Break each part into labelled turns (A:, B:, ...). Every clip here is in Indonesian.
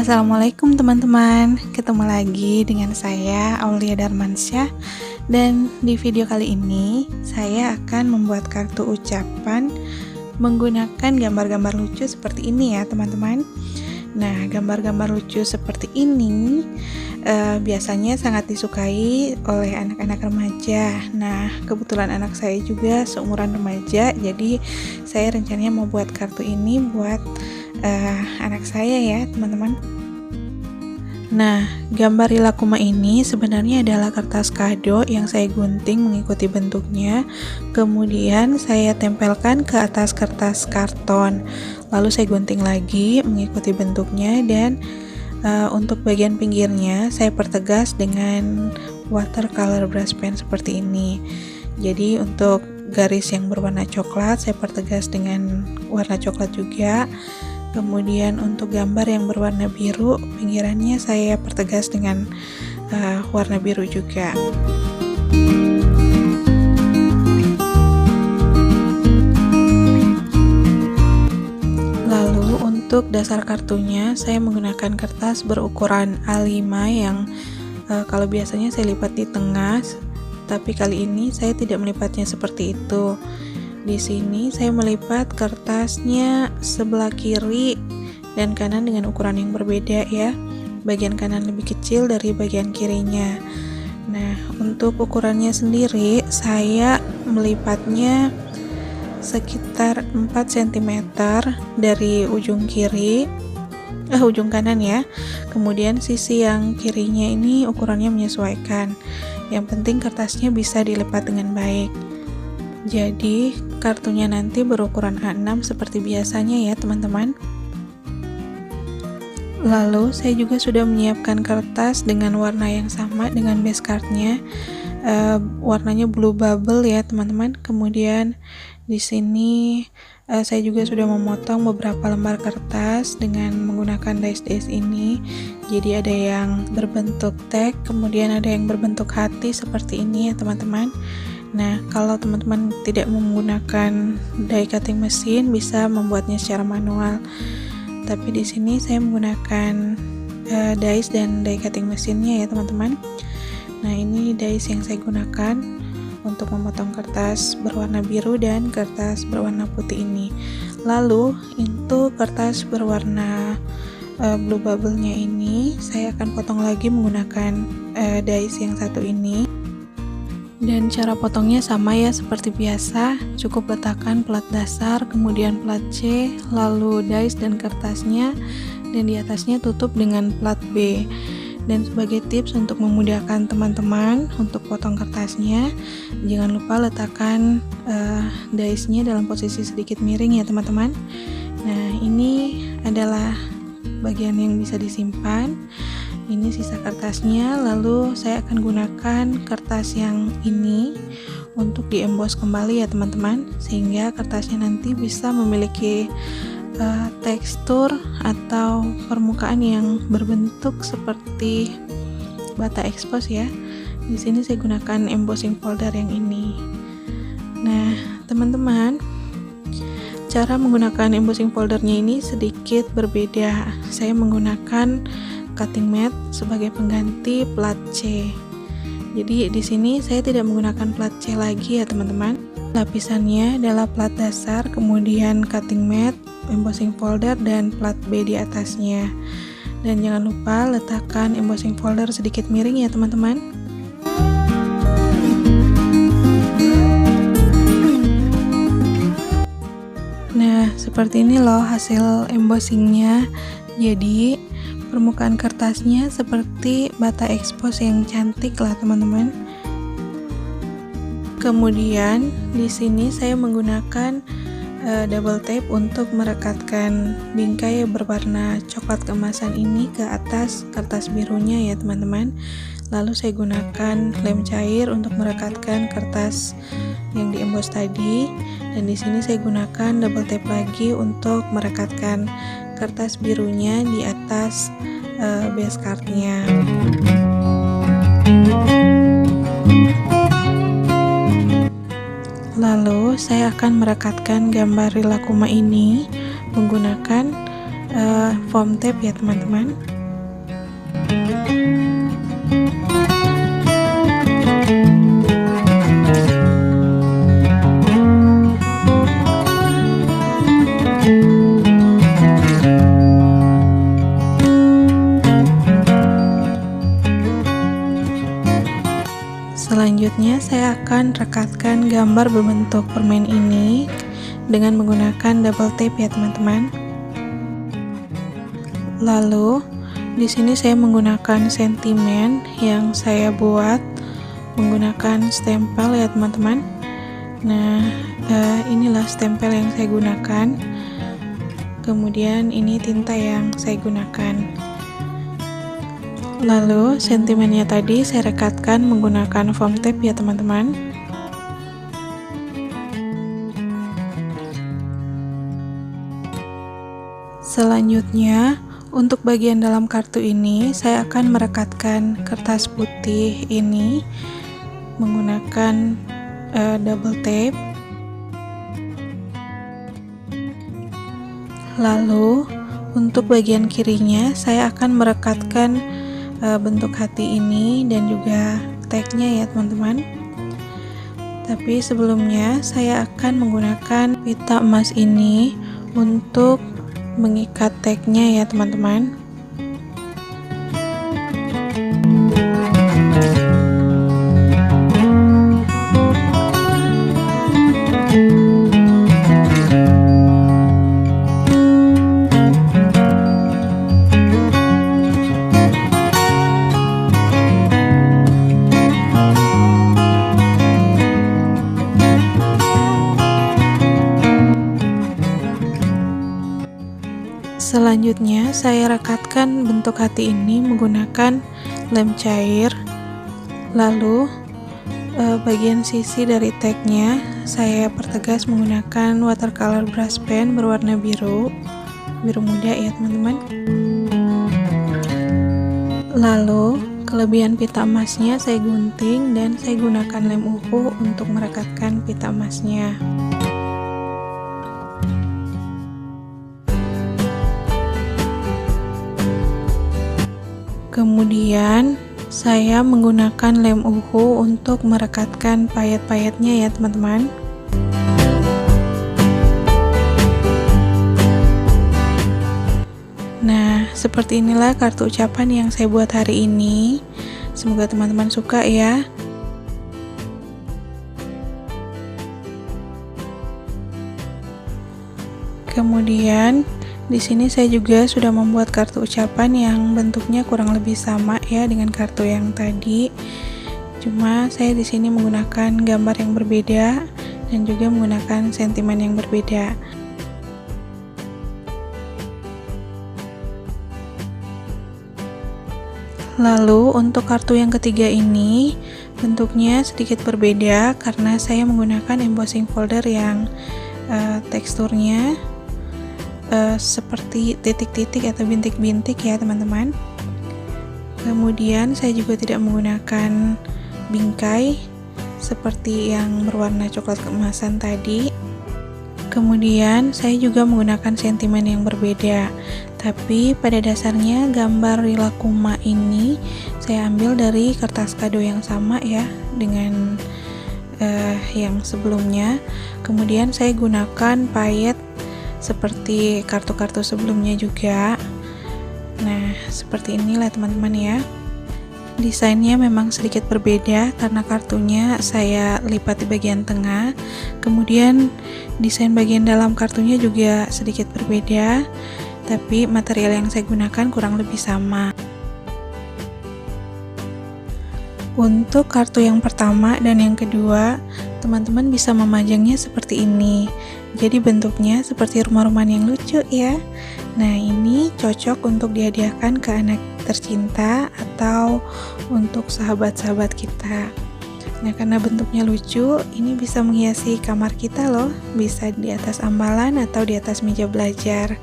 A: Assalamualaikum teman-teman, ketemu lagi dengan saya Aulia Darmansyah. Dan di video kali ini saya akan membuat kartu ucapan menggunakan gambar-gambar lucu seperti ini ya teman-teman. Nah, gambar-gambar lucu seperti ini biasanya sangat disukai oleh anak-anak remaja. Nah, kebetulan anak saya juga seumuran remaja, jadi saya rencananya mau buat kartu ini buat anak saya ya teman-teman. Nah, gambar Rilakkuma ini sebenarnya adalah kertas kado yang saya gunting mengikuti bentuknya, kemudian saya tempelkan ke atas kertas karton, lalu saya gunting lagi mengikuti bentuknya, dan untuk bagian pinggirnya saya pertegas dengan watercolor brush pen seperti ini. Jadi untuk garis yang berwarna coklat saya pertegas dengan warna coklat juga. Kemudian untuk gambar yang berwarna biru, pinggirannya saya pertegas dengan warna biru juga. Lalu untuk dasar kartunya saya menggunakan kertas berukuran A5 yang kalau biasanya saya lipat di tengah, tapi kali ini saya tidak melipatnya seperti itu. Di sini saya melipat kertasnya sebelah kiri dan kanan dengan ukuran yang berbeda ya. Bagian kanan lebih kecil dari bagian kirinya. Nah, untuk ukurannya sendiri saya melipatnya sekitar 4 cm dari ujung kiri ujung kanan ya. Kemudian sisi yang kirinya ini ukurannya menyesuaikan. Yang penting kertasnya bisa dilipat dengan baik. Jadi kartunya nanti berukuran A6 seperti biasanya ya teman-teman. Lalu saya juga sudah menyiapkan kertas dengan warna yang sama dengan base cardnya, warnanya blue bubble ya teman-teman. Kemudian di sini saya juga sudah memotong beberapa lembar kertas dengan menggunakan dies ini. Jadi ada yang berbentuk tag, kemudian ada yang berbentuk hati seperti ini ya teman-teman. Nah, kalau teman-teman tidak menggunakan die cutting mesin, bisa membuatnya secara manual. Tapi di sini saya menggunakan dies dan die cutting mesinnya ya teman-teman. Nah, ini dies yang saya gunakan untuk memotong kertas berwarna biru dan kertas berwarna putih ini. Lalu untuk kertas berwarna blue bubble-nya ini, saya akan potong lagi menggunakan dies yang satu ini. Dan cara potongnya sama ya seperti biasa, cukup letakkan plat dasar, kemudian plat C, lalu dies dan kertasnya, dan di atasnya tutup dengan plat B. Dan sebagai tips untuk memudahkan teman-teman untuk potong kertasnya, jangan lupa letakkan diesnya dalam posisi sedikit miring ya teman-teman. Nah, ini adalah bagian yang bisa disimpan. Ini sisa kertasnya, lalu saya akan gunakan kertas yang ini untuk diembos kembali ya teman-teman, sehingga kertasnya nanti bisa memiliki tekstur atau permukaan yang berbentuk seperti bata ekspos ya. Di sini saya gunakan embossing folder yang ini. Nah, teman-teman, cara menggunakan embossing foldernya ini sedikit berbeda. Saya menggunakan cutting mat sebagai pengganti plat C. Jadi di sini saya tidak menggunakan plat C lagi ya teman-teman. Lapisannya adalah plat dasar, kemudian cutting mat, embossing folder, dan plat B di atasnya. Dan jangan lupa letakkan embossing folder sedikit miring ya teman-teman. Nah, seperti ini loh hasil embossingnya. Jadi permukaan kertasnya seperti bata ekspos yang cantik lah teman-teman. Kemudian di sini saya menggunakan double tape untuk merekatkan bingkai berwarna coklat keemasan ini ke atas kertas birunya ya teman-teman. Lalu saya gunakan lem cair untuk merekatkan kertas yang diembos tadi, dan di sini saya gunakan double tape lagi untuk merekatkan kertas birunya di atas base cardnya. Lalu saya akan merekatkan gambar Rilakkuma ini menggunakan foam tape ya teman-teman. Selanjutnya saya akan rekatkan gambar berbentuk permen ini dengan menggunakan double tape ya teman-teman. Lalu di sini saya menggunakan sentimen yang saya buat menggunakan stempel ya teman-teman. Nah, inilah stempel yang saya gunakan. Kemudian ini tinta yang saya gunakan. Lalu sentimennya tadi saya rekatkan menggunakan foam tape ya teman-teman. Selanjutnya untuk bagian dalam kartu ini saya akan merekatkan kertas putih ini menggunakan double tape. Lalu untuk bagian kirinya saya akan merekatkan bentuk hati ini dan juga tagnya ya teman-teman. Tapi sebelumnya saya akan menggunakan pita emas ini untuk mengikat tagnya ya teman-teman. Selanjutnya saya rekatkan bentuk hati ini menggunakan lem cair. Lalu bagian sisi dari tagnya saya pertegas menggunakan watercolor brush pen berwarna biru muda ya teman-teman. Lalu kelebihan pita emasnya saya gunting dan saya gunakan lem uhu untuk merekatkan pita emasnya. Kemudian saya menggunakan lem uhu untuk merekatkan payet-payetnya ya teman-teman. Nah, seperti inilah kartu ucapan yang saya buat hari ini. Semoga teman-teman suka ya. Kemudian di sini saya juga sudah membuat kartu ucapan yang bentuknya kurang lebih sama ya dengan kartu yang tadi. Cuma saya di sini menggunakan gambar yang berbeda dan juga menggunakan sentimen yang berbeda. Lalu untuk kartu yang ketiga ini bentuknya sedikit berbeda karena saya menggunakan embossing folder yang teksturnya seperti titik-titik atau bintik-bintik ya teman-teman. Kemudian saya juga tidak menggunakan bingkai seperti yang berwarna coklat keemasan tadi. Kemudian saya juga menggunakan sentimen yang berbeda, tapi pada dasarnya gambar Rilakkuma ini saya ambil dari kertas kado yang sama ya dengan yang sebelumnya. Kemudian saya gunakan payet seperti kartu-kartu sebelumnya juga. Nah, seperti inilah teman-teman ya. Desainnya memang sedikit berbeda karena kartunya saya lipat di bagian tengah. Kemudian desain bagian dalam kartunya juga sedikit berbeda, tapi material yang saya gunakan kurang lebih sama. Untuk kartu yang pertama dan yang kedua, teman-teman bisa memajangnya seperti ini. Jadi bentuknya seperti rumah-rumahan yang lucu ya. Nah, ini cocok untuk dihadiahkan ke anak tercinta atau untuk sahabat-sahabat kita. Nah, karena bentuknya lucu, ini bisa menghiasi kamar kita loh. Bisa di atas ambalan atau di atas meja belajar.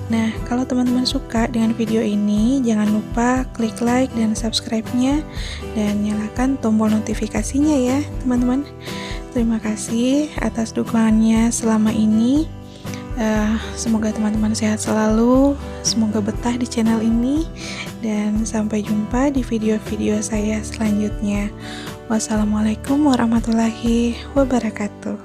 A: Nah, kalau teman-teman suka dengan video ini, jangan lupa klik like dan subscribe-nya dan nyalakan tombol notifikasinya ya, teman-teman. Terima kasih atas dukungannya selama ini. Semoga teman-teman sehat selalu, semoga betah di channel ini, dan sampai jumpa di video-video saya selanjutnya. Wassalamualaikum warahmatullahi wabarakatuh.